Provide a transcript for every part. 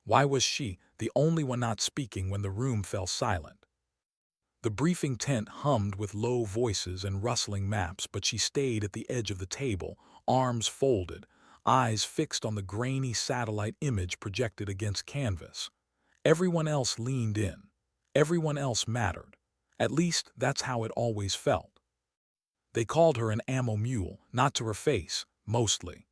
Why was she the only one not speaking when the room fell silent? The briefing tent hummed with low voices and rustling maps, but she stayed at the edge of the table, arms folded, eyes fixed on the grainy satellite image projected against canvas. Everyone else leaned in. Everyone else mattered. At least that's how it always felt. They called her an ammo mule, not to her face, mostly.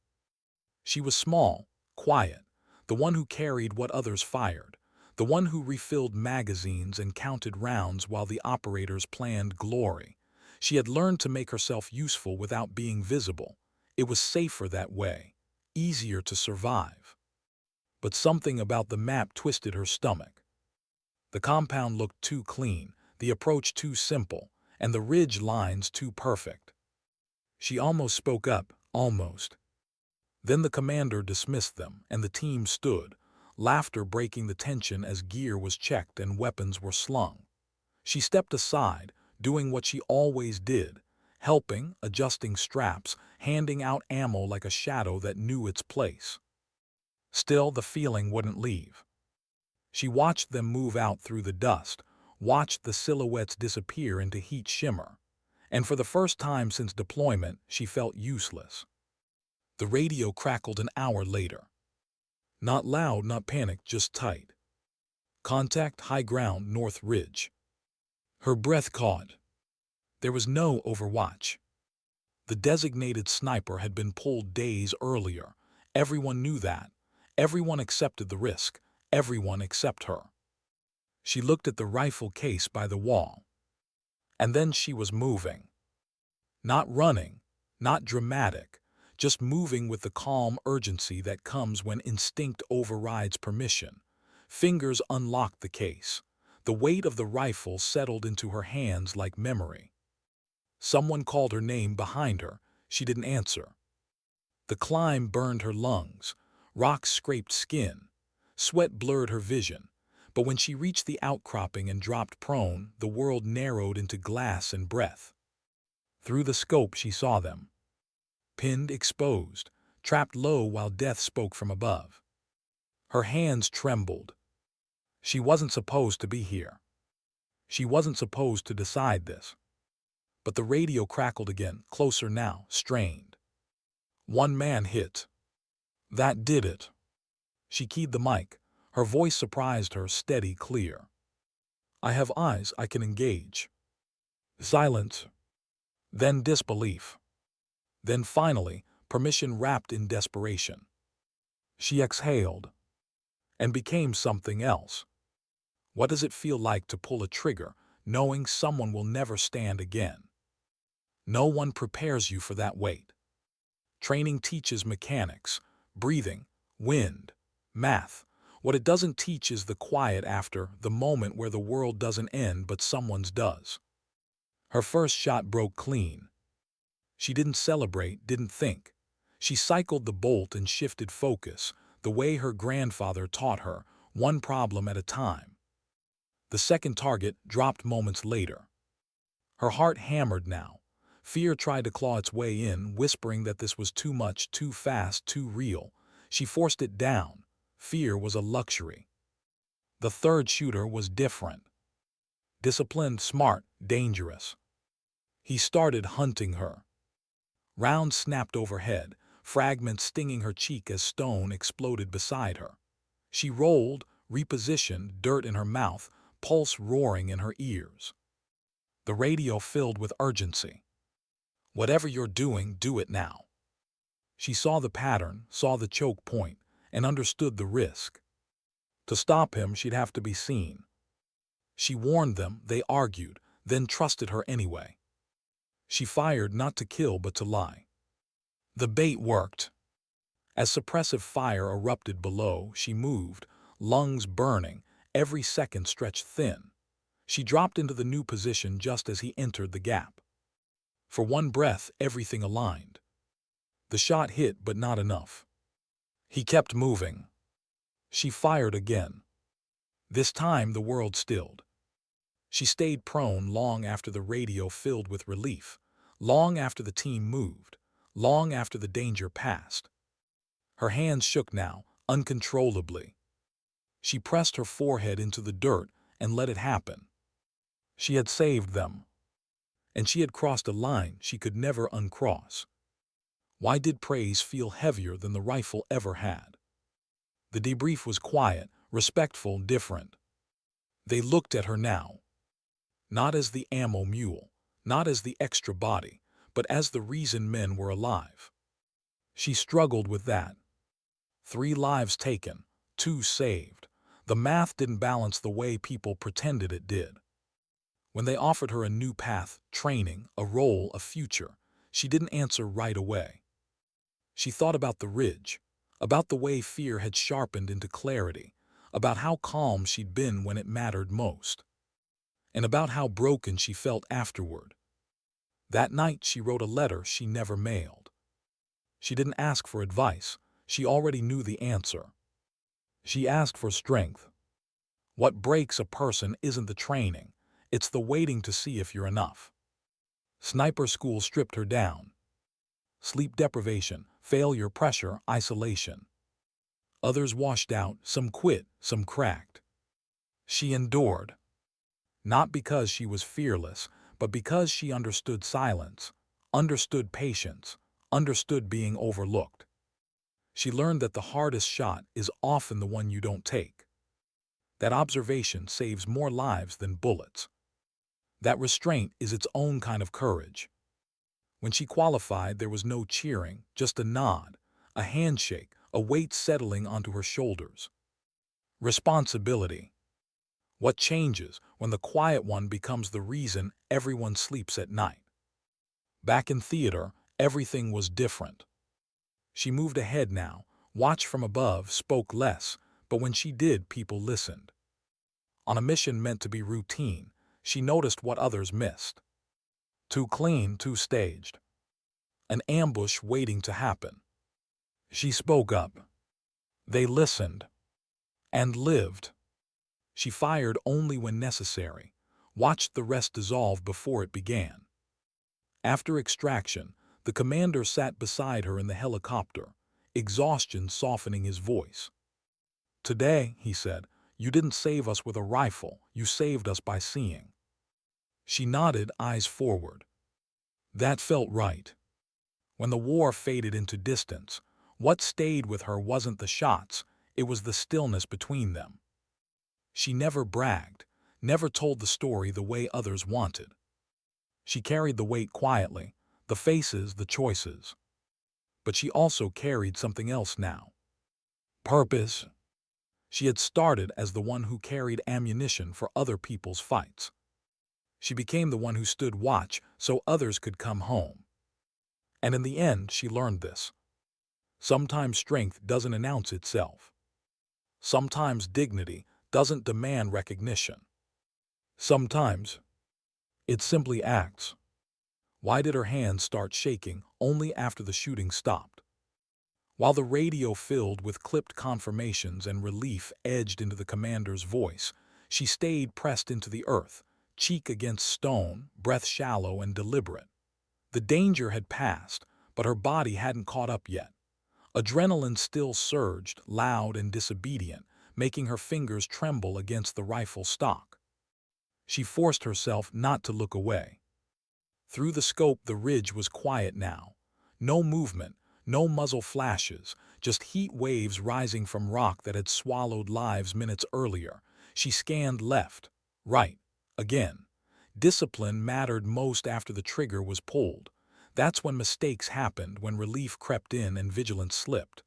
She was small, quiet, the one who carried what others fired, the one who refilled magazines and counted rounds while the operators planned glory. She had learned to make herself useful without being visible. It was safer that way, easier to survive. But something about the map twisted her stomach. The compound looked too clean, the approach too simple, and the ridge lines too perfect. She almost spoke up, almost. Then the commander dismissed them, and the team stood, laughter breaking the tension as gear was checked and weapons were slung. She stepped aside, doing what she always did, helping, adjusting straps, handing out ammo like a shadow that knew its place. Still, the feeling wouldn't leave. She watched them move out through the dust, watched the silhouettes disappear into heat shimmer, and for the first time since deployment, she felt useless. The radio crackled an hour later. Not loud, not panicked, just tight. Contact, high ground, North Ridge. Her breath caught. There was no overwatch. The designated sniper had been pulled days earlier. Everyone knew that. Everyone accepted the risk. Everyone except her. She looked at the rifle case by the wall. And then she was moving. Not running, not dramatic, just moving with the calm urgency that comes when instinct overrides permission. Fingers unlocked the case. The weight of the rifle settled into her hands like memory. Someone called her name behind her. She didn't answer. The climb burned her lungs. Rocks scraped skin. Sweat blurred her vision. But when she reached the outcropping and dropped prone, the world narrowed into glass and breath. Through the scope she saw them. Pinned, exposed, trapped low while death spoke from above. Her hands trembled. She wasn't supposed to be here. She wasn't supposed to decide this. But the radio crackled again, closer now, strained. One man hit. That did it. She keyed the mic. Her voice surprised her, steady, clear. I have eyes I can engage. Silence. Then disbelief. Then finally, permission wrapped in desperation. She exhaled. And became something else. What does it feel like to pull a trigger, knowing someone will never stand again? No one prepares you for that weight. Training teaches mechanics, breathing, wind, math. What it doesn't teach is the quiet after, the moment where the world doesn't end but someone's does. Her first shot broke clean. She didn't celebrate, didn't think. She cycled the bolt and shifted focus, the way her grandfather taught her, one problem at a time. The second target dropped moments later. Her heart hammered now. Fear tried to claw its way in, whispering that this was too much, too fast, too real. She forced it down. Fear was a luxury. The third shooter was different. Disciplined, smart, dangerous. He started hunting her. Rounds snapped overhead, fragments stinging her cheek as stone exploded beside her. She rolled, repositioned, dirt in her mouth, pulse roaring in her ears. The radio filled with urgency. Whatever you're doing, do it now. She saw the pattern, saw the choke point, and understood the risk. To stop him, she'd have to be seen. She warned them, they argued, then trusted her anyway. She fired not to kill but to lie. The bait worked. As suppressive fire erupted below, she moved, lungs burning, every second stretched thin. She dropped into the new position just as he entered the gap. For one breath, everything aligned. The shot hit, but not enough. He kept moving. She fired again. This time the world stilled. She stayed prone long after the radio filled with relief, long after the team moved, long after the danger passed. Her hands shook now, uncontrollably. She pressed her forehead into the dirt and let it happen. She had saved them, and she had crossed a line she could never uncross. Why did praise feel heavier than the rifle ever had? The debrief was quiet, respectful, different. They looked at her now, not as the ammo mule, not as the extra body, but as the reason men were alive. She struggled with that. 3 lives taken, 2 saved. The math didn't balance the way people pretended it did. When they offered her a new path, training, a role, a future, she didn't answer right away. She thought about the ridge, about the way fear had sharpened into clarity, about how calm she'd been when it mattered most, and about how broken she felt afterward. That night she wrote a letter she never mailed. She didn't ask for advice. She already knew the answer. She asked for strength. What breaks a person isn't the training, it's the waiting to see if you're enough. Sniper school stripped her down. Sleep deprivation, failure, pressure, isolation. Others washed out, some quit, some cracked. She endured. Not because she was fearless, but because she understood silence, understood patience, understood being overlooked. She learned that the hardest shot is often the one you don't take. That observation saves more lives than bullets. That restraint is its own kind of courage. When she qualified, there was no cheering, just a nod, a handshake, a weight settling onto her shoulders. Responsibility. What changes when the quiet one becomes the reason everyone sleeps at night? Back in theater, everything was different. She moved ahead now, watched from above, spoke less, but when she did, people listened. On a mission meant to be routine, she noticed what others missed. Too clean, too staged. An ambush waiting to happen. She spoke up. They listened. And lived. She fired only when necessary, watched the rest dissolve before it began. After extraction, the commander sat beside her in the helicopter, exhaustion softening his voice. "Today," he said, "you didn't save us with a rifle, you saved us by seeing." She nodded, eyes forward. That felt right. When the war faded into distance, what stayed with her wasn't the shots, it was the stillness between them. She never bragged, never told the story the way others wanted. She carried the weight quietly, the faces, the choices. But she also carried something else now. Purpose. She had started as the one who carried ammunition for other people's fights. She became the one who stood watch so others could come home. And in the end, she learned this. Sometimes strength doesn't announce itself. Sometimes dignity doesn't demand recognition. Sometimes it simply acts. Why did her hands start shaking only after the shooting stopped? While the radio filled with clipped confirmations and relief edged into the commander's voice, she stayed pressed into the earth, cheek against stone, breath shallow and deliberate. The danger had passed, but her body hadn't caught up yet. Adrenaline still surged, loud and disobedient, making her fingers tremble against the rifle stock. She forced herself not to look away. Through the scope, the ridge was quiet now. No movement, no muzzle flashes, just heat waves rising from rock that had swallowed lives minutes earlier. She scanned left, right, again. Discipline mattered most after the trigger was pulled. That's when mistakes happened, when relief crept in and vigilance slipped.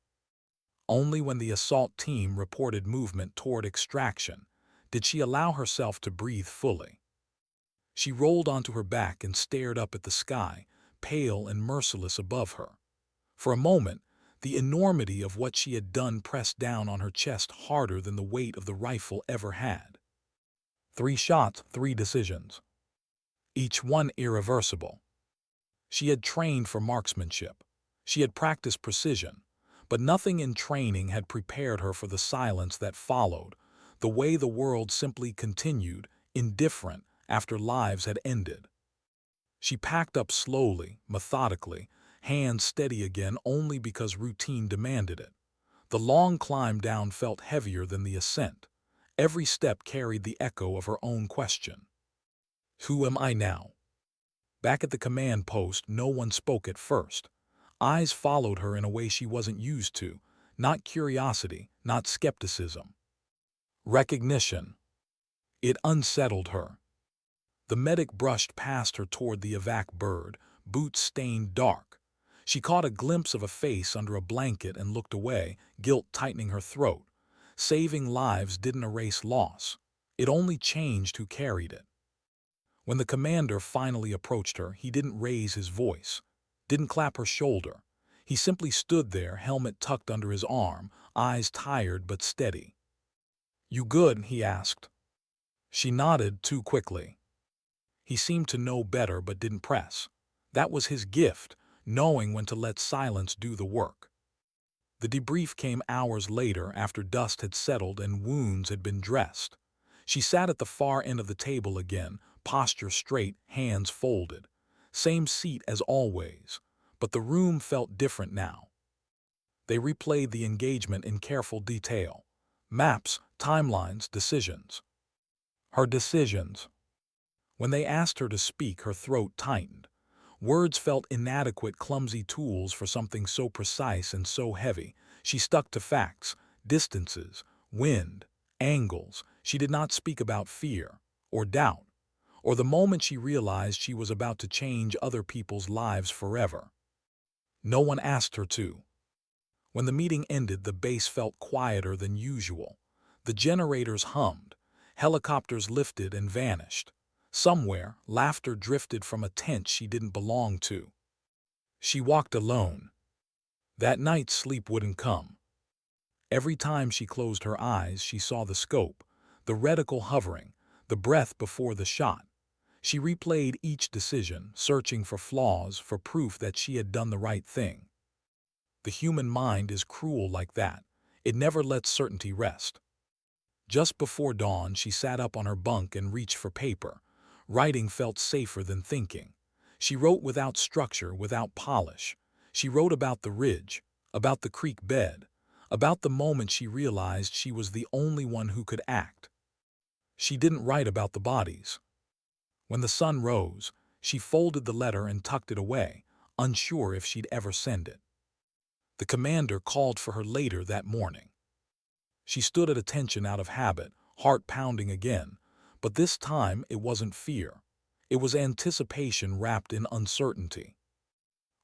Only when the assault team reported movement toward extraction did she allow herself to breathe fully. She rolled onto her back and stared up at the sky, pale and merciless above her. For a moment, the enormity of what she had done pressed down on her chest harder than the weight of the rifle ever had. 3 shots, 3 decisions. Each one irreversible. She had trained for marksmanship. She had practiced precision. But nothing in training had prepared her for the silence that followed, the way the world simply continued, indifferent, after lives had ended. She packed up slowly, methodically, hands steady again only because routine demanded it. The long climb down felt heavier than the ascent. Every step carried the echo of her own question. Who am I now? Back at the command post, no one spoke at first. Eyes followed her in a way she wasn't used to. Not curiosity, not skepticism. Recognition. It unsettled her. The medic brushed past her toward the evac bird, boots stained dark. She caught a glimpse of a face under a blanket and looked away, guilt tightening her throat. Saving lives didn't erase loss. It only changed who carried it. When the commander finally approached her, he didn't raise his voice, didn't clap her shoulder. He simply stood there, helmet tucked under his arm, eyes tired but steady. "You good?" he asked. She nodded too quickly. He seemed to know better but didn't press. That was his gift, knowing when to let silence do the work. The debrief came hours later after dust had settled and wounds had been dressed. She sat at the far end of the table again, posture straight, hands folded. Same seat as always, but the room felt different now. They replayed the engagement in careful detail. Maps, timelines, decisions. Her decisions. When they asked her to speak, her throat tightened. Words felt inadequate, clumsy tools for something so precise and so heavy. She stuck to facts, distances, wind, angles. She did not speak about fear, or doubt, or the moment she realized she was about to change other people's lives forever. No one asked her to. When the meeting ended, the base felt quieter than usual. The generators hummed. Helicopters lifted and vanished. Somewhere, laughter drifted from a tent she didn't belong to. She walked alone. That night, sleep wouldn't come. Every time she closed her eyes, she saw the scope, the reticle hovering, the breath before the shot. She replayed each decision, searching for flaws, for proof that she had done the right thing. The human mind is cruel like that. It never lets certainty rest. Just before dawn, she sat up on her bunk and reached for paper. Writing felt safer than thinking. She wrote without structure, without polish. She wrote about the ridge, about the creek bed, about the moment she realized she was the only one who could act. She didn't write about the bodies. When the sun rose, she folded the letter and tucked it away, unsure if she'd ever send it. The commander called for her later that morning. She stood at attention out of habit, heart pounding again, but this time it wasn't fear. It was anticipation wrapped in uncertainty.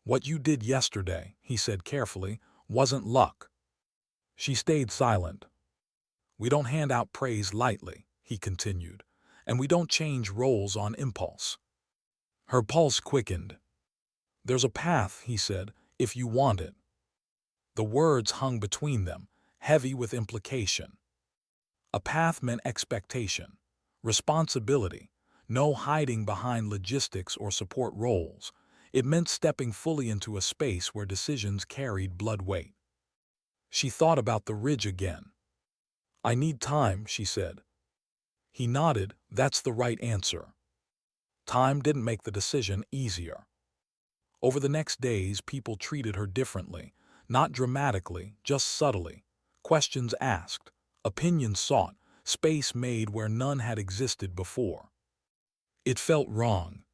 "What you did yesterday," he said carefully, "wasn't luck." She stayed silent. "We don't hand out praise lightly," he continued, "and we don't change roles on impulse." Her pulse quickened. "There's a path," he said, "if you want it." The words hung between them, heavy with implication. A path meant expectation, responsibility, no hiding behind logistics or support roles. It meant stepping fully into a space where decisions carried blood weight. She thought about the ridge again. "I need time," she said. He nodded. "That's the right answer." Time didn't make the decision easier. Over the next days, people treated her differently, not dramatically, just subtly. Questions asked, opinions sought, space made where none had existed before. It felt wrong.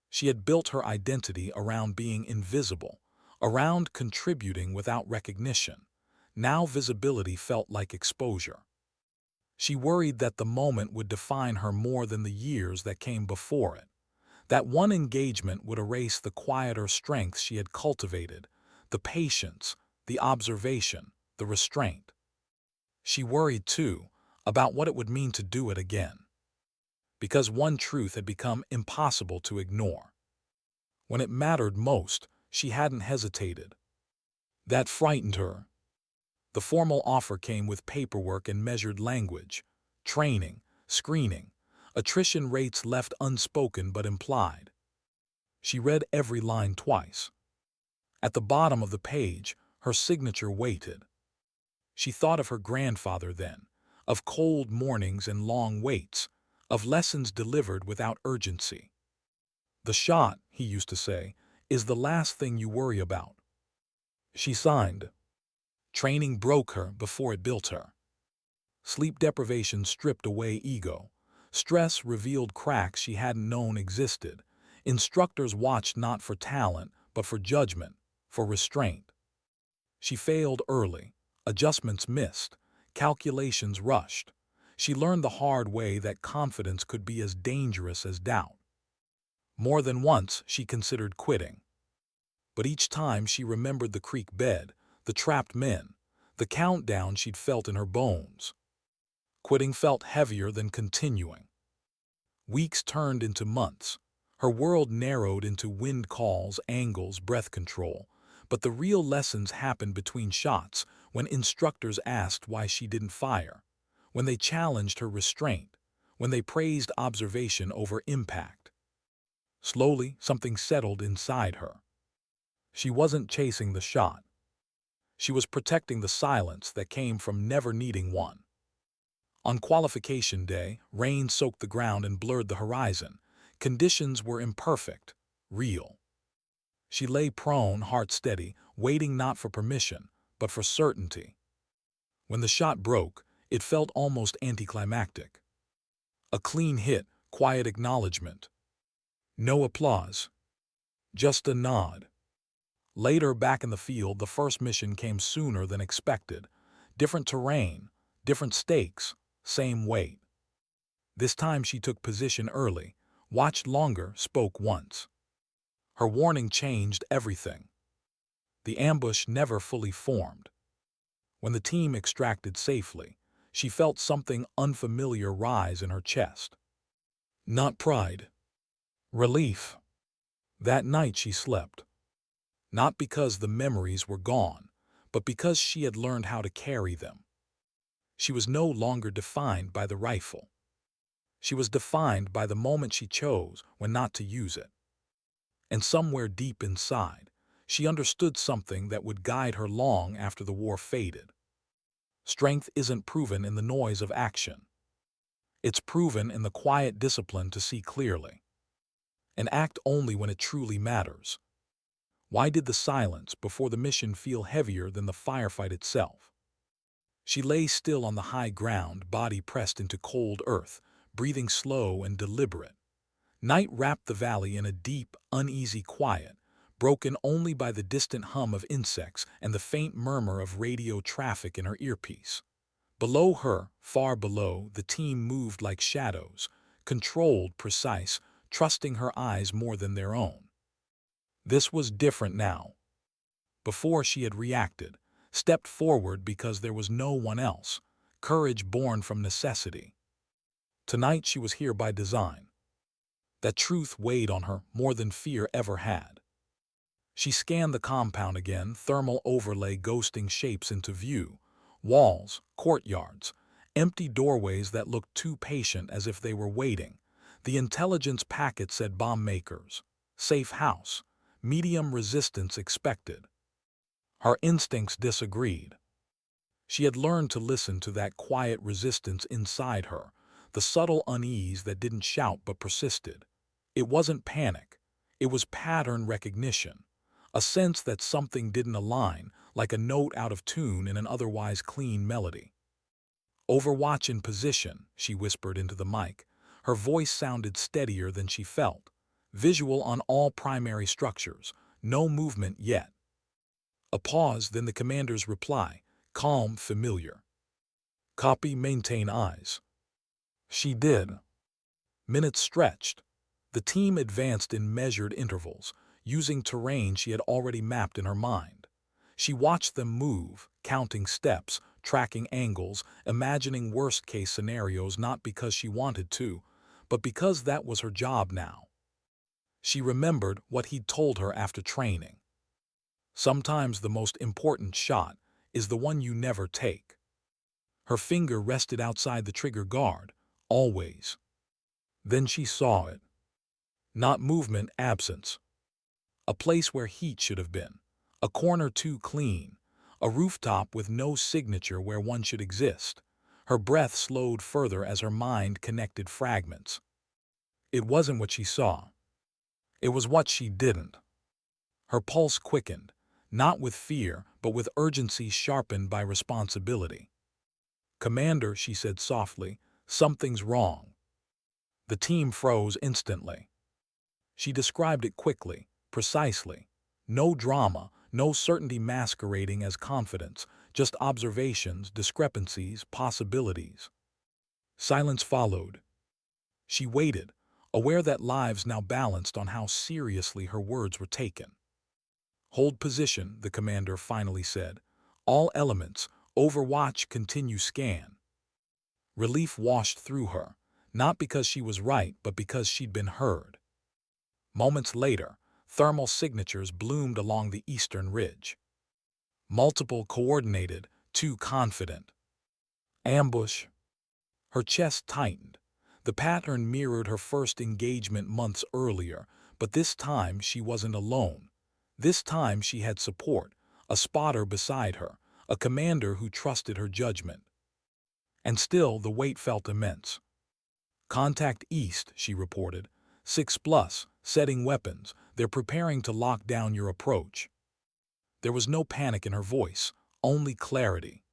She had built her identity around being invisible, around contributing without recognition. Now visibility felt like exposure. She worried that the moment would define her more than the years that came before it. That one engagement would erase the quieter strengths she had cultivated, the patience, the observation, the restraint. She worried, too, about what it would mean to do it again. Because one truth had become impossible to ignore. When it mattered most, she hadn't hesitated. That frightened her. The formal offer came with paperwork and measured language, training, screening, attrition rates left unspoken but implied. She read every line twice. At the bottom of the page, her signature waited. She thought of her grandfather then, of cold mornings and long waits, of lessons delivered without urgency. "The shot," he used to say, "is the last thing you worry about." She signed. Training broke her before it built her. Sleep deprivation stripped away ego. Stress revealed cracks she hadn't known existed. Instructors watched not for talent, but for judgment, for restraint. She failed early. Adjustments missed. Calculations rushed. She learned the hard way that confidence could be as dangerous as doubt. More than once, she considered quitting. But each time she remembered the creek bed, the trapped men, the countdown she'd felt in her bones. Quitting felt heavier than continuing. Weeks turned into months. Her world narrowed into wind calls, angles, breath control. But the real lessons happened between shots, when instructors asked why she didn't fire, when they challenged her restraint, when they praised observation over impact. Slowly, something settled inside her. She wasn't chasing the shot. She was protecting the silence that came from never needing one. On qualification day, rain soaked the ground and blurred the horizon. Conditions were imperfect, real. She lay prone, heart steady, waiting not for permission, but for certainty. When the shot broke, it felt almost anticlimactic. A clean hit, quiet acknowledgement. No applause. Just a nod. Later, back in the field, the first mission came sooner than expected. Different terrain, different stakes, same weight. This time she took position early, watched longer, spoke once. Her warning changed everything. The ambush never fully formed. When the team extracted safely, she felt something unfamiliar rise in her chest. Not pride. Relief. That night she slept. Not because the memories were gone, but because she had learned how to carry them. She was no longer defined by the rifle. She was defined by the moment she chose when not to use it. And somewhere deep inside, she understood something that would guide her long after the war faded. Strength isn't proven in the noise of action. It's proven in the quiet discipline to see clearly, and act only when it truly matters. Why did the silence before the mission feel heavier than the firefight itself? She lay still on the high ground, body pressed into cold earth, breathing slow and deliberate. Night wrapped the valley in a deep, uneasy quiet, broken only by the distant hum of insects and the faint murmur of radio traffic in her earpiece. Below her, far below, the team moved like shadows, controlled, precise, trusting her eyes more than their own. This was different now. Before she had reacted, stepped forward because there was no one else, courage born from necessity. Tonight she was here by design. That truth weighed on her more than fear ever had. She scanned the compound again, thermal overlay ghosting shapes into view. Walls, courtyards, empty doorways that looked too patient as if they were waiting. The intelligence packet said bomb makers, safe house, medium resistance expected. Her instincts disagreed. She had learned to listen to that quiet resistance inside her, the subtle unease that didn't shout but persisted. It wasn't panic. It was pattern recognition, a sense that something didn't align, like a note out of tune in an otherwise clean melody. Overwatch in position, she whispered into the mic. Her voice sounded steadier than she felt. Visual on all primary structures, no movement yet. A pause, then the commander's reply, calm, familiar. Copy, maintain eyes. She did. Minutes stretched. The team advanced in measured intervals, using terrain she had already mapped in her mind. She watched them move, counting steps, tracking angles, imagining worst-case scenarios not because she wanted to, but because that was her job now. She remembered what he'd told her after training. Sometimes the most important shot is the one you never take. Her finger rested outside the trigger guard, always. Then she saw it. Not movement, absence. A place where heat should have been. A corner too clean. A rooftop with no signature where one should exist. Her breath slowed further as her mind connected fragments. It wasn't what she saw. It was what she didn't. Her pulse quickened. not with fear, but with urgency sharpened by responsibility. "Commander," she said softly, "something's wrong." The team froze instantly. She described it quickly, precisely. No drama, no certainty masquerading as confidence, just observations, discrepancies, possibilities. Silence followed. She waited, aware that lives now balanced on how seriously her words were taken. "Hold position," the commander finally said. "All elements, overwatch, continue scan." Relief washed through her, not because she was right, but because she'd been heard. Moments later, thermal signatures bloomed along the eastern ridge. Multiple, coordinated, too confident. Ambush. Her chest tightened. The pattern mirrored her first engagement months earlier, but this time she wasn't alone. This time she had support, a spotter beside her, a commander who trusted her judgment. And still the weight felt immense. "Contact east," she reported. 6+, setting weapons. They're preparing to lock down your approach." There was no panic in her voice, only clarity.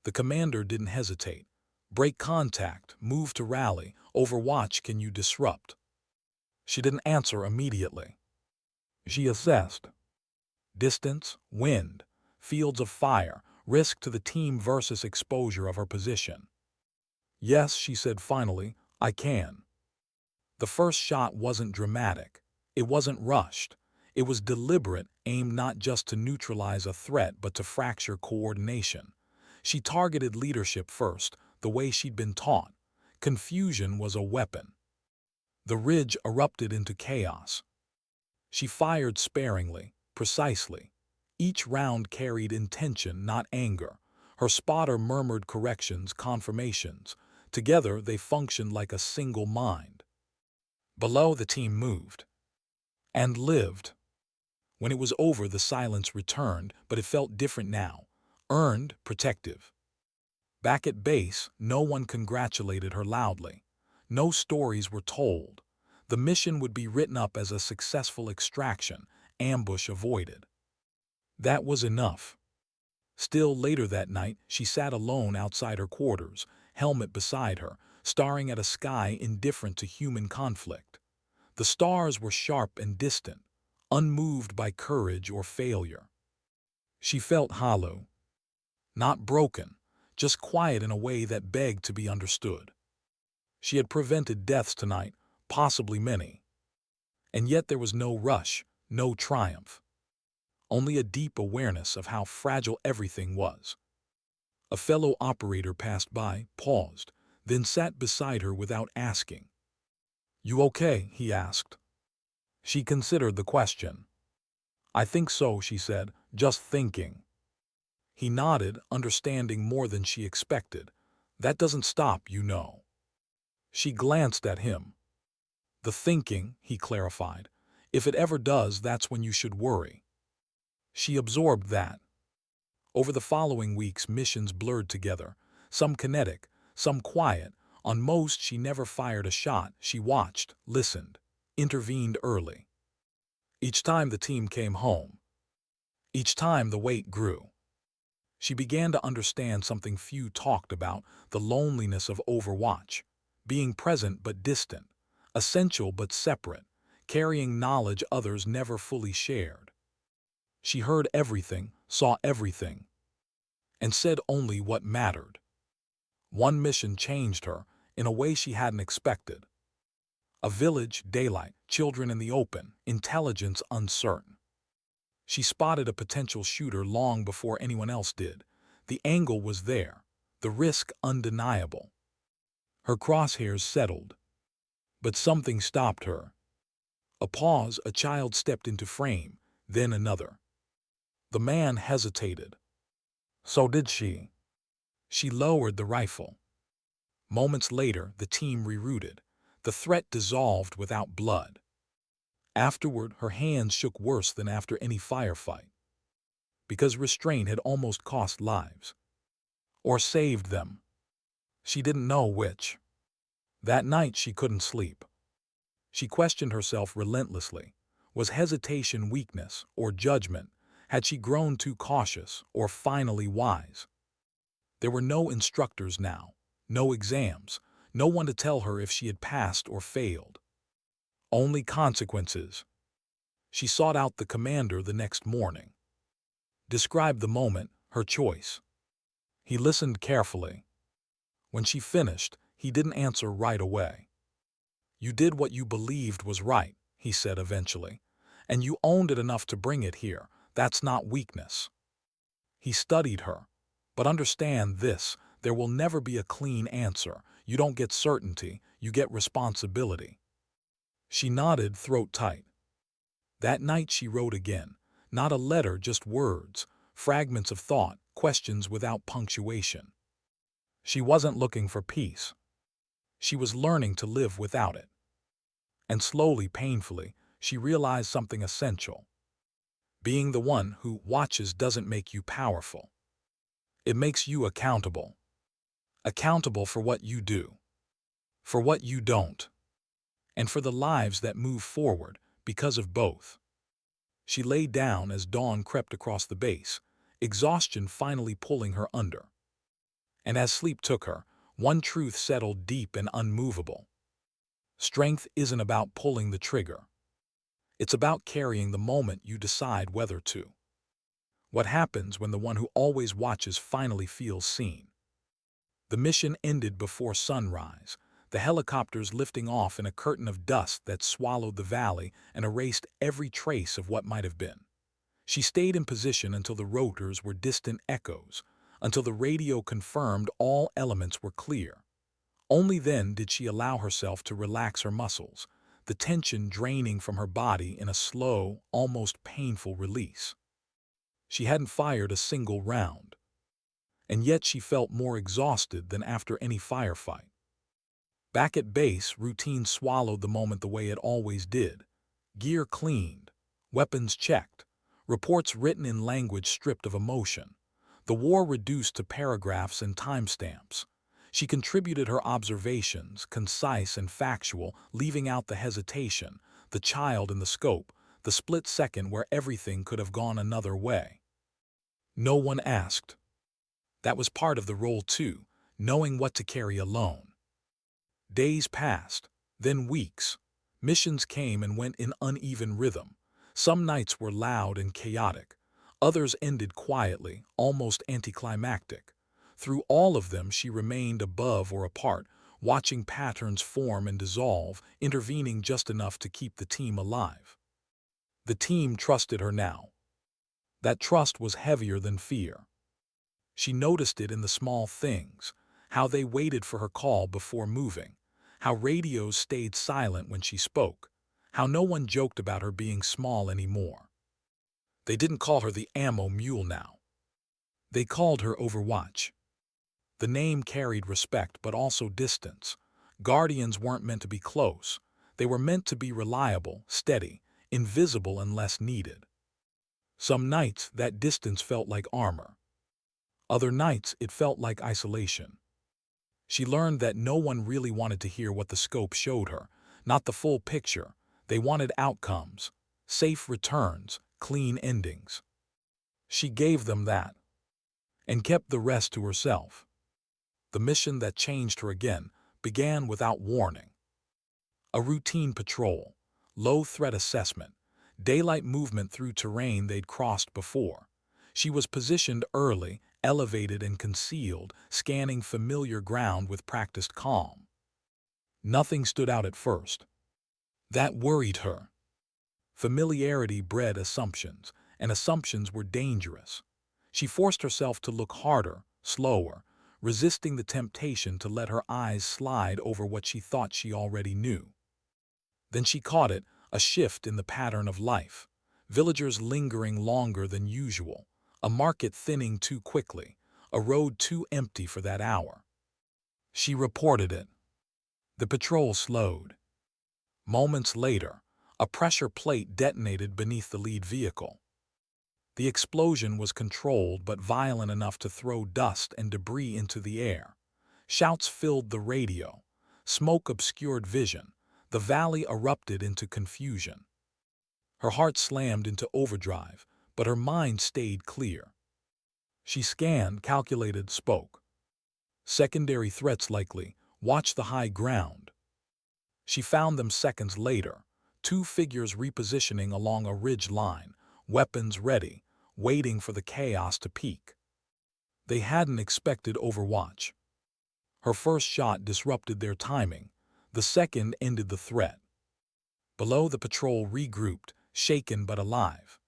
The commander didn't hesitate. "Break contact, move to rally, overwatch, can you disrupt?" She didn't answer immediately. She assessed. Distance, wind, fields of fire, risk to the team versus exposure of her position. "Yes," she said finally, "I can." The first shot wasn't dramatic. It wasn't rushed. It was deliberate, aimed not just to neutralize a threat but to fracture coordination. She targeted leadership first, the way she'd been taught. Confusion was a weapon. The ridge erupted into chaos. She fired sparingly, precisely. Each round carried intention, not anger. Her spotter murmured corrections, confirmations. Together they functioned like a single mind. Below, the team moved. And lived. When it was over, the silence returned, but it felt different now. Earned, protective. Back at base, no one congratulated her loudly. No stories were told. The mission would be written up as a successful extraction, ambush avoided. That was enough. Still, later that night, she sat alone outside her quarters, helmet beside her, staring at a sky indifferent to human conflict. The stars were sharp and distant, unmoved by courage or failure. She felt hollow. Not broken, just quiet in a way that begged to be understood. She had prevented deaths tonight, possibly many. And yet there was no rush, no triumph. Only a deep awareness of how fragile everything was. A fellow operator passed by, paused, then sat beside her without asking. "You okay?" he asked. She considered the question. "I think so," she said, "just thinking." He nodded, understanding more than she expected. "That doesn't stop, you know." She glanced at him. "The thinking," he clarified. "If it ever does, that's when you should worry." She absorbed that. Over the following weeks, missions blurred together, some kinetic, some quiet. On most, she never fired a shot. She watched, listened, intervened early. Each time the team came home. Each time the weight grew. She began to understand something few talked about, the loneliness of Overwatch. Being present but distant, essential but separate, carrying knowledge others never fully shared. She heard everything, saw everything, and said only what mattered. One mission changed her in a way she hadn't expected. A village, daylight, children in the open, intelligence uncertain. She spotted a potential shooter long before anyone else did. The angle was there, the risk undeniable. Her crosshairs settled. But something stopped her. A pause, a child stepped into frame, then another. The man hesitated. So did she. She lowered the rifle. Moments later, the team rerouted. The threat dissolved without blood. Afterward, her hands shook worse than after any firefight. Because restraint had almost cost lives. Or saved them. She didn't know which. That night she couldn't sleep. She questioned herself relentlessly. Was hesitation weakness or judgment? Had she grown too cautious or finally wise? There were no instructors now, no exams, no one to tell her if she had passed or failed. Only consequences. She sought out the commander the next morning. Described the moment, her choice. He listened carefully. When she finished, he didn't answer right away. "You did what you believed was right," he said eventually, "and you owned it enough to bring it here. That's not weakness." He studied her. "But understand this, there will never be a clean answer. You don't get certainty, you get responsibility." She nodded, throat tight. That night she wrote again. Not a letter, just words, fragments of thought, questions without punctuation. She wasn't looking for peace. She was learning to live without it. And slowly, painfully, she realized something essential. Being the one who watches doesn't make you powerful. It makes you accountable. Accountable for what you do, for what you don't, and for the lives that move forward because of both. She lay down as dawn crept across the base, exhaustion finally pulling her under. And as sleep took her, one truth settled deep and unmovable. Strength isn't about pulling the trigger. It's about carrying the moment you decide whether to. What happens when the one who always watches finally feels seen? The mission ended before sunrise, the helicopters lifting off in a curtain of dust that swallowed the valley and erased every trace of what might have been. She stayed in position until the rotors were distant echoes, until the radio confirmed all elements were clear. Only then did she allow herself to relax her muscles, the tension draining from her body in a slow, almost painful release. She hadn't fired a single round, and yet she felt more exhausted than after any firefight. Back at base, routine swallowed the moment the way it always did. Gear cleaned, weapons checked, reports written in language stripped of emotion, the war reduced to paragraphs and timestamps. She contributed her observations, concise and factual, leaving out the hesitation, the child in the scope, the split second where everything could have gone another way. No one asked. That was part of the role too, knowing what to carry alone. Days passed, then weeks. Missions came and went in uneven rhythm. Some nights were loud and chaotic. Others ended quietly, almost anticlimactic. Through all of them she remained above or apart, watching patterns form and dissolve, intervening just enough to keep the team alive. The team trusted her now. That trust was heavier than fear. She noticed it in the small things, how they waited for her call before moving, how radios stayed silent when she spoke, how no one joked about her being small anymore. They didn't call her the ammo mule now. They called her Overwatch. The name carried respect but also distance. Guardians weren't meant to be close. They were meant to be reliable, steady, invisible unless needed. Some nights that distance felt like armor. Other nights it felt like isolation. She learned that no one really wanted to hear what the scope showed her, not the full picture. They wanted outcomes, safe returns, clean endings. She gave them that, and kept the rest to herself. The mission that changed her again began without warning. A routine patrol, low threat assessment, daylight movement through terrain they'd crossed before. She was positioned early, elevated and concealed, scanning familiar ground with practiced calm. Nothing stood out at first. That worried her. Familiarity bred assumptions, and assumptions were dangerous. She forced herself to look harder, slower, resisting the temptation to let her eyes slide over what she thought she already knew. Then she caught it, a shift in the pattern of life. Villagers lingering longer than usual, a market thinning too quickly, a road too empty for that hour. She reported it. The patrol slowed. Moments later, a pressure plate detonated beneath the lead vehicle. The explosion was controlled but violent enough to throw dust and debris into the air. Shouts filled the radio. Smoke obscured vision. The valley erupted into confusion. Her heart slammed into overdrive, but her mind stayed clear. She scanned, calculated, spoke. Secondary threats likely. Watch the high ground. She found them seconds later, two figures repositioning along a ridge line, weapons ready, waiting for the chaos to peak. They hadn't expected Overwatch. Her first shot disrupted their timing. The second ended the threat. Below, the patrol regrouped, shaken but alive.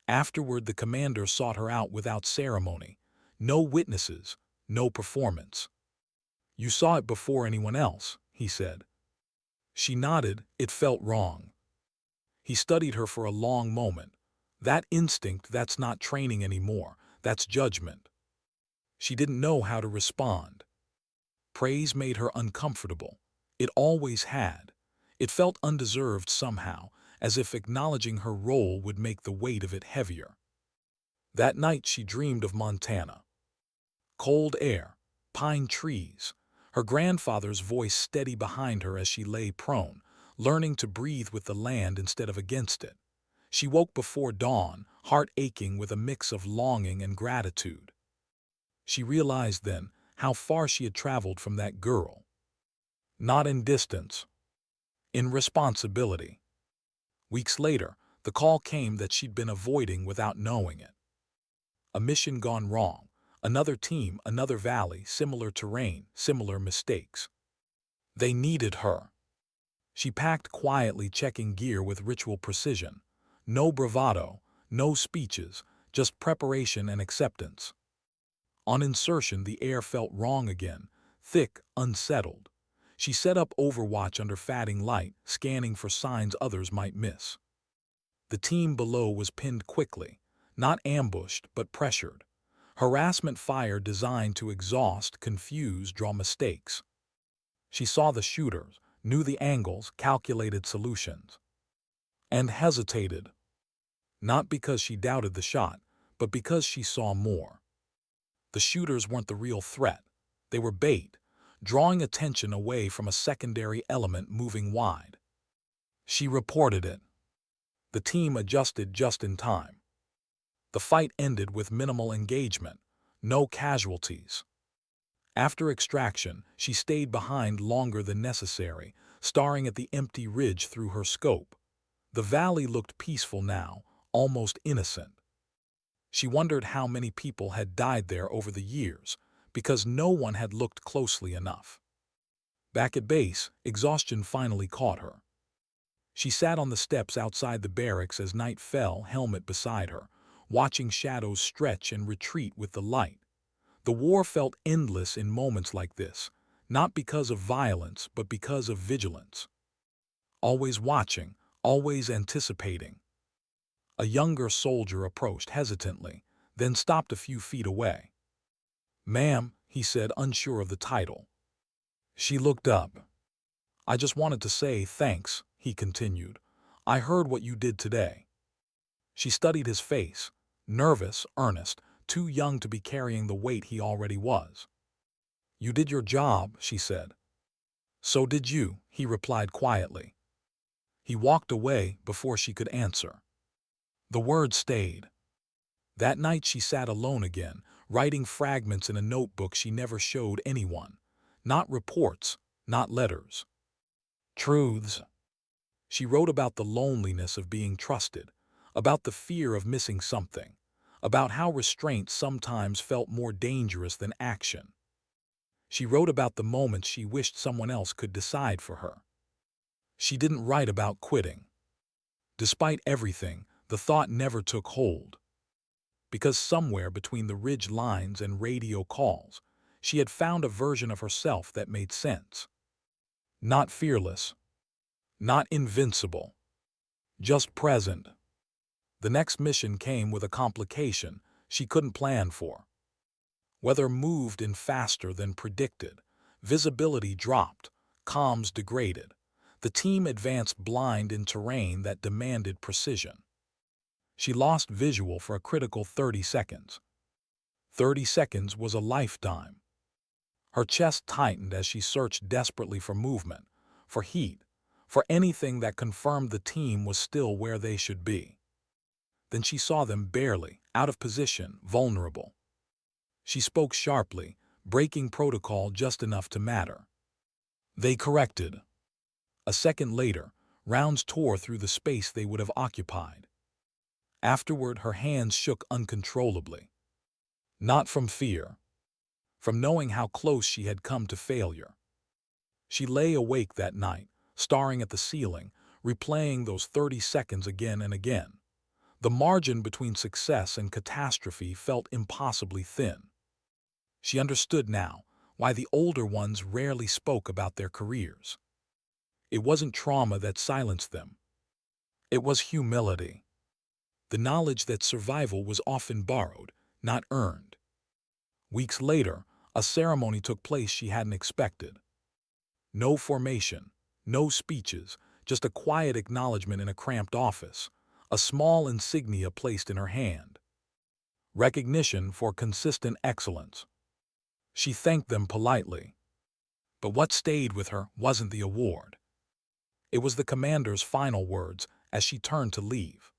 Afterward, the commander sought her out without ceremony. No witnesses, no performance. "You saw it before anyone else," he said. She nodded. It felt wrong. He studied her for a long moment. That instinct, that's not training anymore. That's judgment. She didn't know how to respond. Praise made her uncomfortable. It always had. It felt undeserved somehow, as if acknowledging her role would make the weight of it heavier. That night she dreamed of Montana. Cold air, pine trees, her grandfather's voice steady behind her as she lay prone, learning to breathe with the land instead of against it. She woke before dawn, heart aching with a mix of longing and gratitude. She realized then how far she had traveled from that girl. Not in distance, in responsibility. Weeks later, the call came that she'd been avoiding without knowing it. A mission gone wrong. Another team, another valley, similar terrain, similar mistakes. They needed her. She packed quietly, checking gear with ritual precision. No bravado, no speeches, just preparation and acceptance. On insertion, the air felt wrong again, thick, unsettled. She set up Overwatch under fading light, scanning for signs others might miss. The team below was pinned quickly, not ambushed but pressured. Harassment fire designed to exhaust, confuse, draw mistakes. She saw the shooters, knew the angles, calculated solutions. And hesitated. Not because she doubted the shot, but because she saw more. The shooters weren't the real threat. They were bait, drawing attention away from a secondary element moving wide. She reported it. The team adjusted just in time. The fight ended with minimal engagement, no casualties. After extraction, she stayed behind longer than necessary, staring at the empty ridge through her scope. The valley looked peaceful now, almost innocent. She wondered how many people had died there over the years, because no one had looked closely enough. Back at base, exhaustion finally caught her. She sat on the steps outside the barracks as night fell, helmet beside her, watching shadows stretch and retreat with the light. The war felt endless in moments like this, not because of violence, but because of vigilance. Always watching, always anticipating. A younger soldier approached hesitantly, then stopped a few feet away. "Ma'am," he said, unsure of the title. She looked up. "I just wanted to say thanks," he continued. "I heard what you did today." She studied his face, nervous, earnest, too young to be carrying the weight he already was. "You did your job," she said. "So did you," he replied quietly. He walked away before she could answer. The word stayed. That night she sat alone again, writing fragments in a notebook she never showed anyone. Not reports, not letters. Truths. She wrote about the loneliness of being trusted, about the fear of missing something, about how restraint sometimes felt more dangerous than action. She wrote about the moments she wished someone else could decide for her. She didn't write about quitting. Despite everything, the thought never took hold. Because somewhere between the ridge lines and radio calls, she had found a version of herself that made sense. Not fearless. Not invincible. Just present. The next mission came with a complication she couldn't plan for. Weather moved in faster than predicted. Visibility dropped. Comms degraded. The team advanced blind in terrain that demanded precision. She lost visual for a critical 30 seconds. 30 seconds was a lifetime. Her chest tightened as she searched desperately for movement, for heat, for anything that confirmed the team was still where they should be. Then she saw them barely, out of position, vulnerable. She spoke sharply, breaking protocol just enough to matter. They corrected. A second later, rounds tore through the space they would have occupied. Afterward, her hands shook uncontrollably. Not from fear, from knowing how close she had come to failure. She lay awake that night, staring at the ceiling, replaying those 30 seconds again and again. The margin between success and catastrophe felt impossibly thin. She understood now why the older ones rarely spoke about their careers. It wasn't trauma that silenced them. It was humility. The knowledge that survival was often borrowed, not earned. Weeks later, a ceremony took place she hadn't expected. No formation, no speeches, just a quiet acknowledgement in a cramped office, a small insignia placed in her hand. Recognition for consistent excellence. She thanked them politely. But what stayed with her wasn't the award. It was the commander's final words as she turned to leave.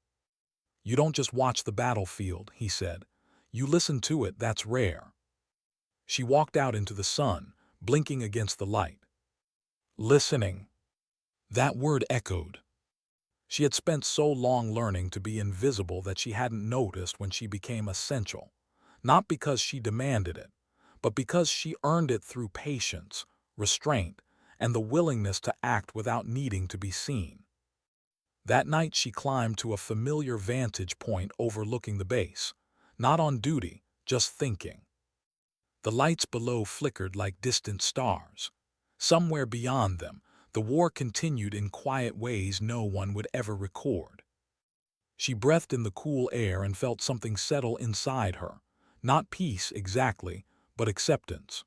"You don't just watch the battlefield," he said. "You listen to it, that's rare." She walked out into the sun, blinking against the light. Listening. That word echoed. She had spent so long learning to be invisible that she hadn't noticed when she became essential, not because she demanded it, but because she earned it through patience, restraint, and the willingness to act without needing to be seen. That night she climbed to a familiar vantage point overlooking the base, not on duty, just thinking. The lights below flickered like distant stars. Somewhere beyond them, the war continued in quiet ways no one would ever record. She breathed in the cool air and felt something settle inside her. Not peace exactly, but acceptance.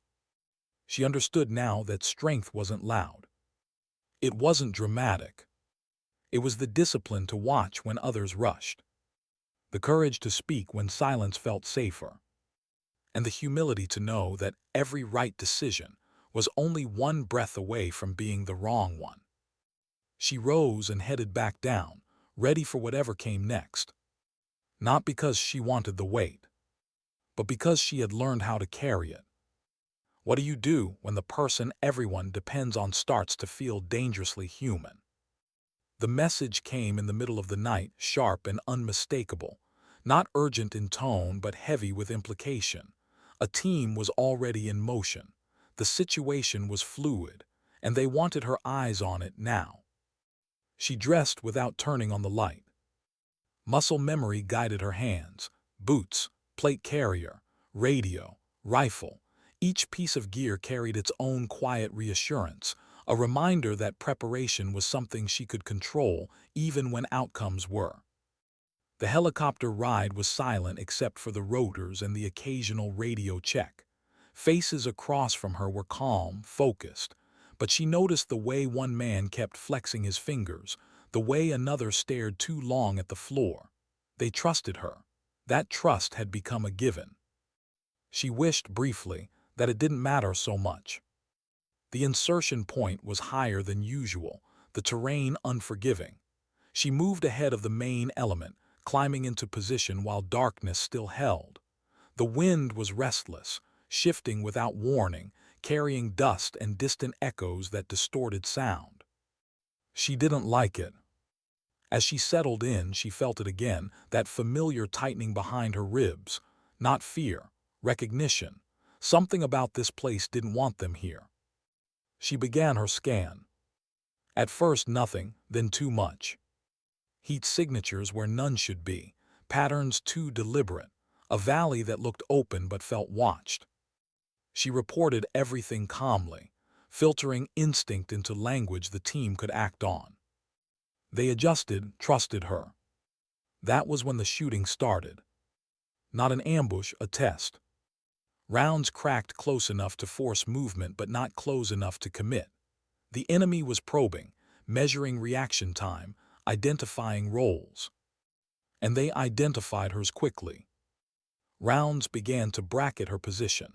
She understood now that strength wasn't loud. It wasn't dramatic. It was the discipline to watch when others rushed. The courage to speak when silence felt safer. And the humility to know that every right decision was only one breath away from being the wrong one. She rose and headed back down, ready for whatever came next. Not because she wanted the weight, but because she had learned how to carry it. What do you do when the person everyone depends on starts to feel dangerously human? The message came in the middle of the night, sharp and unmistakable, not urgent in tone but heavy with implication. A team was already in motion. The situation was fluid, and they wanted her eyes on it now. She dressed without turning on the light. Muscle memory guided her hands. Boots, plate carrier, radio, rifle. Each piece of gear carried its own quiet reassurance, a reminder that preparation was something she could control even when outcomes were. The helicopter ride was silent except for the rotors and the occasional radio check. Faces across from her were calm, focused, but she noticed the way one man kept flexing his fingers, the way another stared too long at the floor. They trusted her. That trust had become a given. She wished briefly that it didn't matter so much. The insertion point was higher than usual, the terrain unforgiving. She moved ahead of the main element, climbing into position while darkness still held. The wind was restless, shifting without warning, carrying dust and distant echoes that distorted sound. She didn't like it. As she settled in, she felt it again, that familiar tightening behind her ribs. Not fear, recognition. Something about this place didn't want them here. She began her scan. At first nothing, then too much. Heat signatures where none should be, patterns too deliberate, a valley that looked open but felt watched. She reported everything calmly, filtering instinct into language the team could act on. They adjusted, trusted her. That was when the shooting started. Not an ambush, a test. Rounds cracked close enough to force movement but not close enough to commit. The enemy was probing, measuring reaction time, identifying roles. And they identified hers quickly. Rounds began to bracket her position.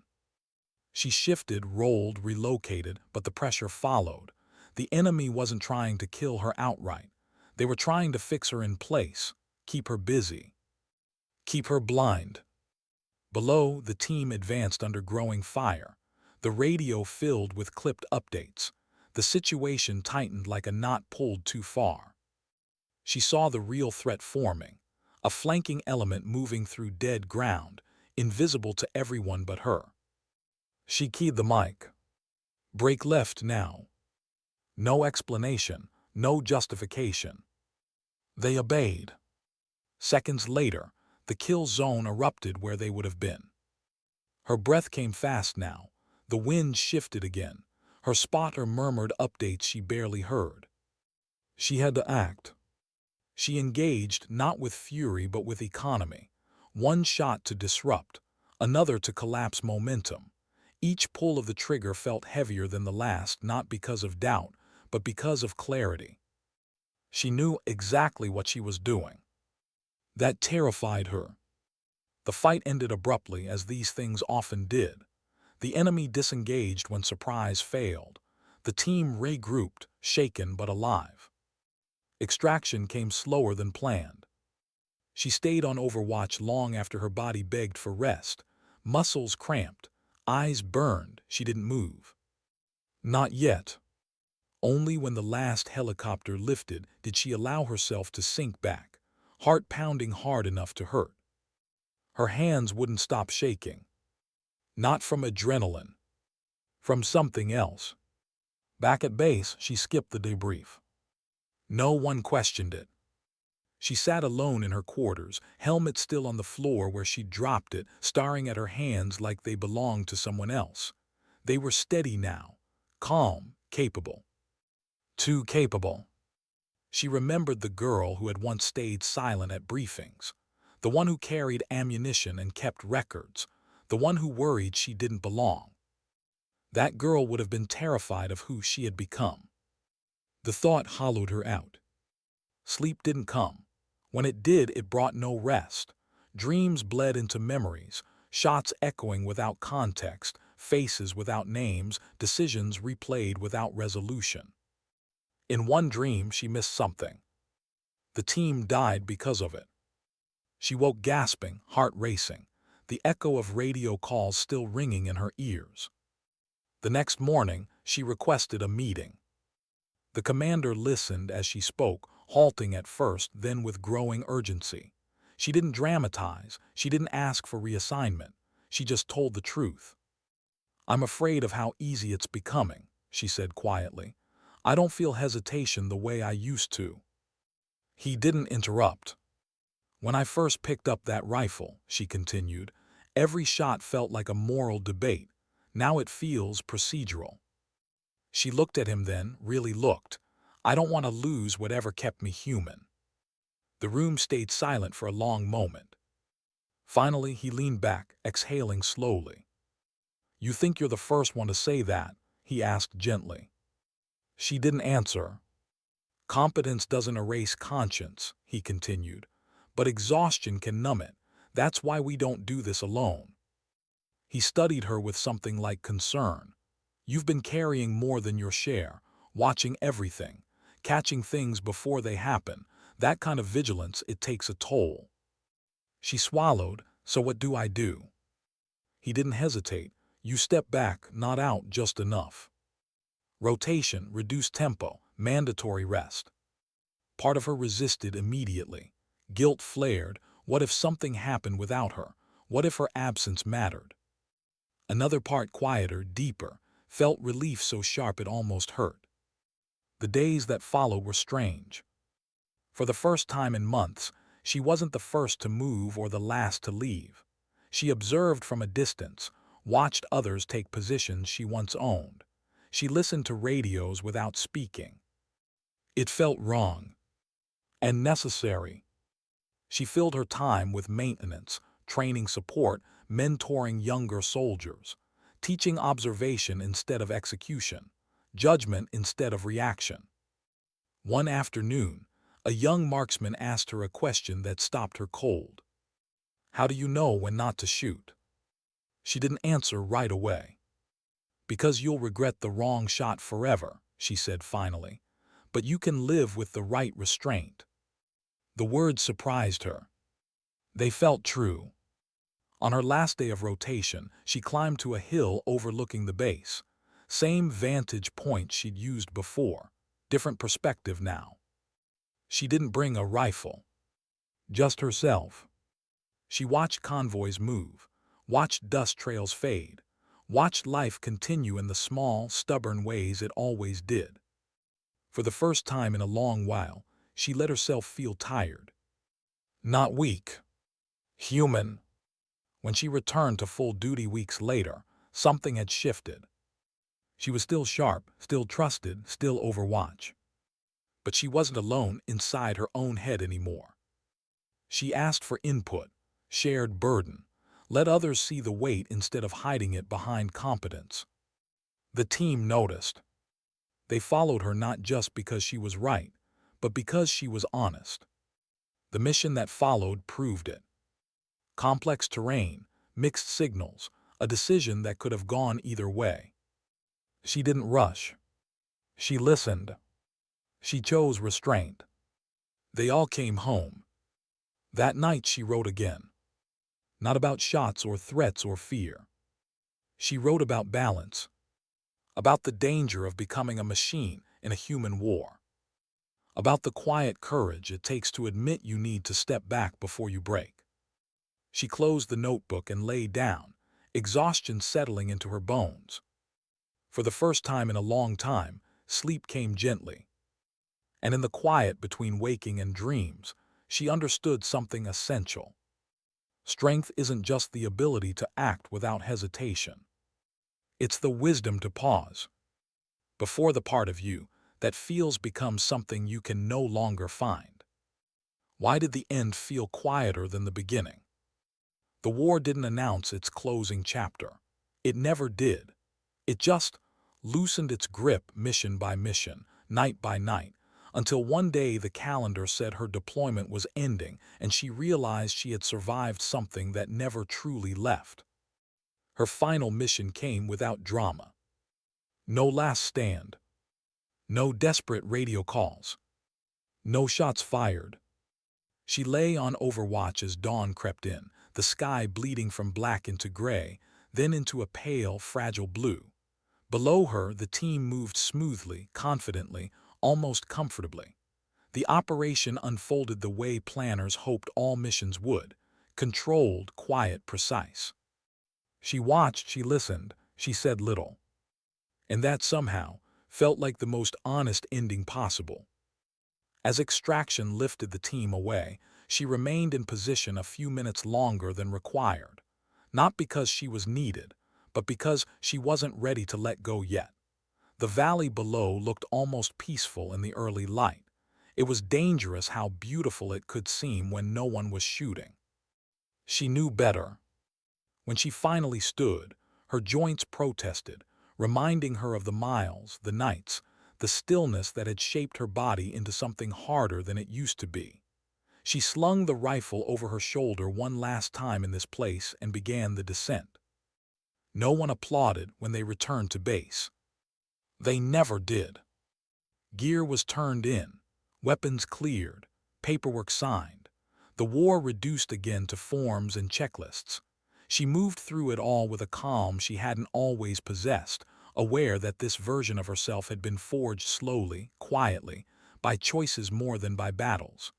She shifted, rolled, relocated, but the pressure followed. The enemy wasn't trying to kill her outright. They were trying to fix her in place, keep her busy. Keep her blind. Below, the team advanced under growing fire, the radio filled with clipped updates. The situation tightened like a knot pulled too far. She saw the real threat forming, a flanking element moving through dead ground, invisible to everyone but her. She keyed the mic. Break left now. No explanation, no justification. They obeyed. Seconds later, the kill zone erupted where they would have been. Her breath came fast now. The wind shifted again. Her spotter murmured updates she barely heard. She had to act. She engaged not with fury but with economy. One shot to disrupt, another to collapse momentum. Each pull of the trigger felt heavier than the last, not because of doubt, but because of clarity. She knew exactly what she was doing. That terrified her. The fight ended abruptly, as these things often did. The enemy disengaged when surprise failed. The team regrouped, shaken but alive. Extraction came slower than planned. She stayed on overwatch long after her body begged for rest. Muscles cramped, eyes burned, she didn't move. Not yet. Only when the last helicopter lifted did she allow herself to sink back, heart pounding hard enough to hurt. Her hands wouldn't stop shaking. Not from adrenaline. From something else. Back at base, she skipped the debrief. No one questioned it. She sat alone in her quarters, helmet still on the floor where she'd dropped it, staring at her hands like they belonged to someone else. They were steady now, calm, capable. Too capable. She remembered the girl who had once stayed silent at briefings, the one who carried ammunition and kept records, the one who worried she didn't belong. That girl would have been terrified of who she had become. The thought hollowed her out. Sleep didn't come. When it did, it brought no rest. Dreams bled into memories, shots echoing without context, faces without names, decisions replayed without resolution. In one dream, she missed something. The team died because of it. She woke gasping, heart racing, the echo of radio calls still ringing in her ears. The next morning, she requested a meeting. The commander listened as she spoke, halting at first, then with growing urgency. She didn't dramatize, she didn't ask for reassignment, she just told the truth. "I'm afraid of how easy it's becoming," she said quietly. "I don't feel hesitation the way I used to." He didn't interrupt. "When I first picked up that rifle," she continued, "every shot felt like a moral debate. Now it feels procedural." She looked at him then, really looked. "I don't want to lose whatever kept me human." The room stayed silent for a long moment. Finally, he leaned back, exhaling slowly. "You think you're the first one to say that?" he asked gently. She didn't answer. "Competence doesn't erase conscience," he continued, "but exhaustion can numb it. That's why we don't do this alone." He studied her with something like concern. "You've been carrying more than your share, watching everything, catching things before they happen. That kind of vigilance, it takes a toll." She swallowed. "So what do I do?" He didn't hesitate. "You step back, not out just enough. Rotation, reduced tempo, mandatory rest." Part of her resisted immediately. Guilt flared. What if something happened without her? What if her absence mattered? Another part, quieter, deeper, felt relief so sharp it almost hurt. The days that followed were strange. For the first time in months, she wasn't the first to move or the last to leave. She observed from a distance, watched others take positions she once owned. She listened to radios without speaking. It felt wrong. And necessary. She filled her time with maintenance, training support, mentoring younger soldiers, teaching observation instead of execution, judgment instead of reaction. One afternoon, a young marksman asked her a question that stopped her cold. "How do you know when not to shoot?" She didn't answer right away. "Because you'll regret the wrong shot forever," she said finally. "But you can live with the right restraint." The word surprised her. They felt true. On her last day of rotation, she climbed to a hill overlooking the base. Same vantage point she'd used before, different perspective now. She didn't bring a rifle, just herself. She watched convoys move, watched dust trails fade, watched life continue in the small, stubborn ways it always did. For the first time in a long while, she let herself feel tired. Not weak, human. When she returned to full duty weeks later, something had shifted. She was still sharp, still trusted, still overwatch. But she wasn't alone inside her own head anymore. She asked for input, shared burden, let others see the weight instead of hiding it behind competence. The team noticed. They followed her not just because she was right, but because she was honest. The mission that followed proved it. Complex terrain, mixed signals, a decision that could have gone either way. She didn't rush. She listened. She chose restraint. They all came home. That night she wrote again. Not about shots or threats or fear. She wrote about balance, about the danger of becoming a machine in a human war, about the quiet courage it takes to admit you need to step back before you break. She closed the notebook and lay down, exhaustion settling into her bones. For the first time in a long time, sleep came gently. And in the quiet between waking and dreams, she understood something essential. Strength isn't just the ability to act without hesitation. It's the wisdom to pause before the part of you that feels becomes something you can no longer find. Why did the end feel quieter than the beginning? The war didn't announce its closing chapter. It never did. It just loosened its grip mission by mission, night by night, until one day the calendar said her deployment was ending and she realized she had survived something that never truly left. Her final mission came without drama. No last stand. No desperate radio calls. No shots fired. She lay on overwatch as dawn crept in, the sky bleeding from black into gray, then into a pale, fragile blue. Below her, the team moved smoothly, confidently, almost comfortably. The operation unfolded the way planners hoped all missions would, controlled, quiet, precise. She watched, she listened, she said little. And that somehow felt like the most honest ending possible. As extraction lifted the team away, she remained in position a few minutes longer than required, not because she was needed, but because she wasn't ready to let go yet. The valley below looked almost peaceful in the early light. It was dangerous how beautiful it could seem when no one was shooting. She knew better. When she finally stood, her joints protested, reminding her of the miles, the nights, the stillness that had shaped her body into something harder than it used to be. She slung the rifle over her shoulder one last time in this place and began the descent. No one applauded when they returned to base. They never did. Gear was turned in, weapons cleared, paperwork signed. The war reduced again to forms and checklists. She moved through it all with a calm she hadn't always possessed, aware that this version of herself had been forged slowly, quietly, by choices more than by battles.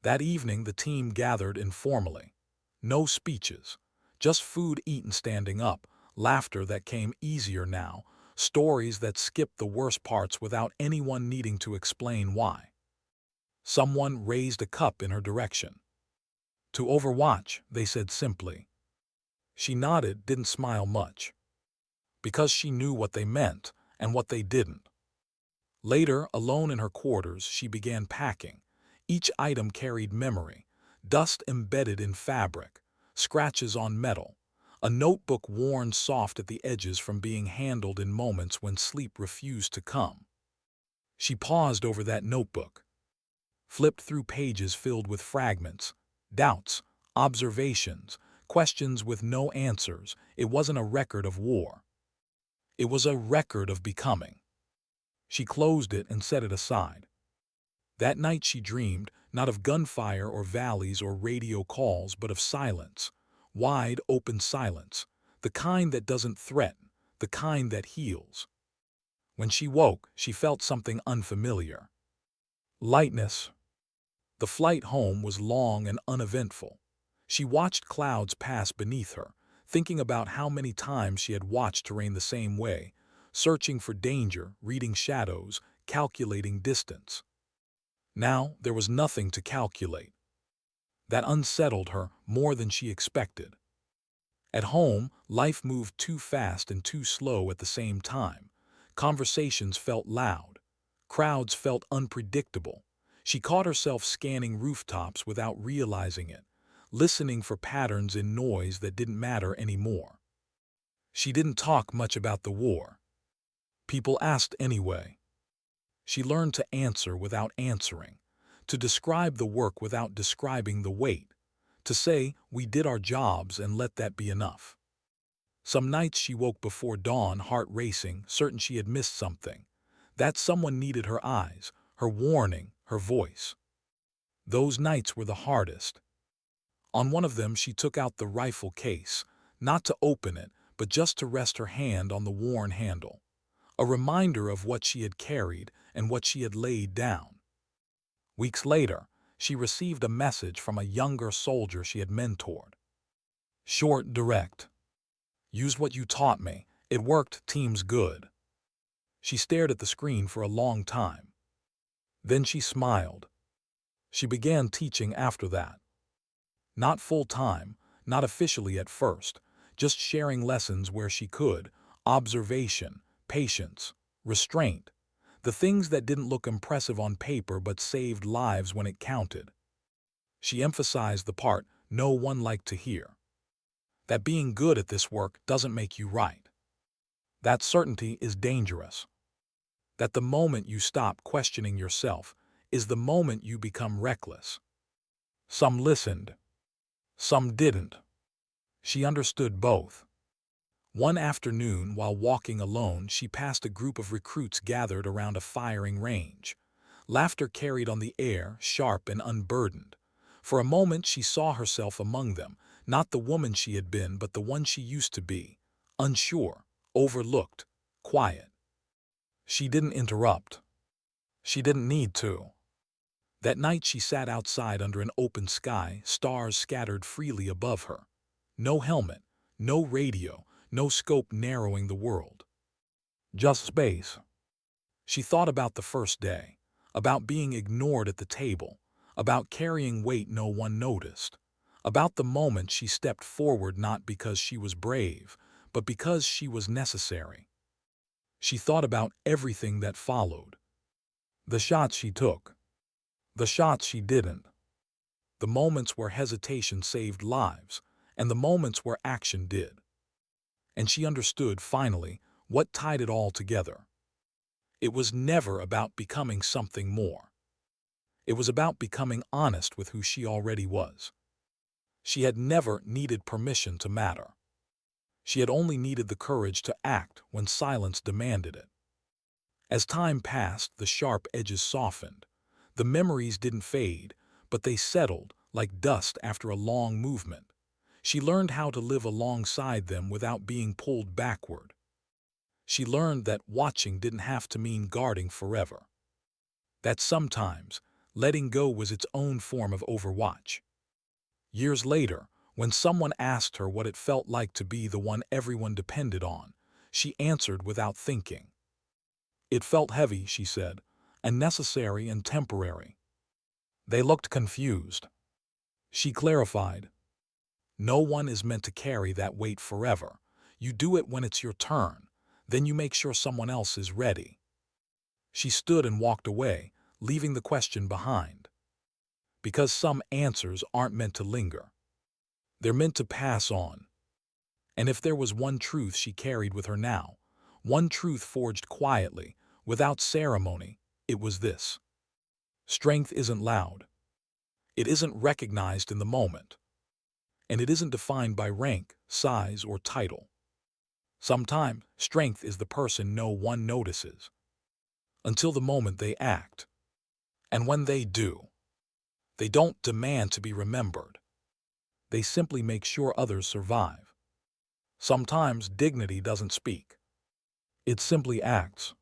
That evening the team gathered informally. No speeches, just food eaten standing up, laughter that came easier now, stories that skipped the worst parts without anyone needing to explain why. Someone raised a cup in her direction. "To Overwatch," they said simply. She nodded, didn't smile much. Because she knew what they meant and what they didn't. Later, alone in her quarters, she began packing. Each item carried memory, dust embedded in fabric, scratches on metal, a notebook worn soft at the edges from being handled in moments when sleep refused to come. She paused over that notebook, flipped through pages filled with fragments, doubts, observations, questions with no answers. It wasn't a record of war. It was a record of becoming. She closed it and set it aside. That night she dreamed, not of gunfire or valleys or radio calls, but of silence. Wide, open silence. The kind that doesn't threaten, the kind that heals. When she woke, she felt something unfamiliar. Lightness. The flight home was long and uneventful. She watched clouds pass beneath her, thinking about how many times she had watched terrain the same way, searching for danger, reading shadows, calculating distance. Now there was nothing to calculate. That unsettled her more than she expected. At home, life moved too fast and too slow at the same time. Conversations felt loud. Crowds felt unpredictable. She caught herself scanning rooftops without realizing it, listening for patterns in noise that didn't matter anymore. She didn't talk much about the war. People asked anyway. She learned to answer without answering, to describe the work without describing the weight, to say, "We did our jobs," and let that be enough. Some nights she woke before dawn, heart racing, certain she had missed something. That someone needed her eyes, her warning, her voice. Those nights were the hardest. On one of them she took out the rifle case, not to open it, but just to rest her hand on the worn handle. A reminder of what she had carried and what she had laid down. Weeks later, she received a message from a younger soldier she had mentored. Short, direct. "Use what you taught me. It worked, team's good." She stared at the screen for a long time. Then she smiled. She began teaching after that. Not full-time, not officially at first, just sharing lessons where she could, observation, patience, restraint, the things that didn't look impressive on paper but saved lives when it counted. She emphasized the part no one liked to hear. That being good at this work doesn't make you right. That certainty is dangerous. That the moment you stop questioning yourself is the moment you become reckless. Some listened. Some didn't. She understood both. One afternoon, while walking alone, she passed a group of recruits gathered around a firing range. Laughter carried on the air, sharp and unburdened. For a moment she saw herself among them, not the woman she had been, but the one she used to be. Unsure, overlooked, quiet. She didn't interrupt. She didn't need to. That night she sat outside under an open sky, stars scattered freely above her. No helmet, no radio, no scope narrowing the world. Just space. She thought about the first day, about being ignored at the table, about carrying weight no one noticed, about the moment she stepped forward not because she was brave, but because she was necessary. She thought about everything that followed. The shots she took. The shots she didn't. The moments where hesitation saved lives, and the moments where action did. And she understood, finally, what tied it all together. It was never about becoming something more. It was about becoming honest with who she already was. She had never needed permission to matter. She had only needed the courage to act when silence demanded it. As time passed, the sharp edges softened. The memories didn't fade, but they settled like dust after a long movement. She learned how to live alongside them without being pulled backward. She learned that watching didn't have to mean guarding forever. That sometimes letting go was its own form of overwatch. Years later, when someone asked her what it felt like to be the one everyone depended on, she answered without thinking. "It felt heavy," she said, "and necessary and temporary." They looked confused. She clarified, "No one is meant to carry that weight forever. You do it when it's your turn. Then you make sure someone else is ready." She stood and walked away, leaving the question behind. Because some answers aren't meant to linger. They're meant to pass on. And if there was one truth she carried with her now, one truth forged quietly, without ceremony, it was this. Strength isn't loud. It isn't recognized in the moment. And it isn't defined by rank, size, or title. Sometimes, strength is the person no one notices. Until the moment they act. And when they do, they don't demand to be remembered. They simply make sure others survive. Sometimes dignity doesn't speak. It simply acts.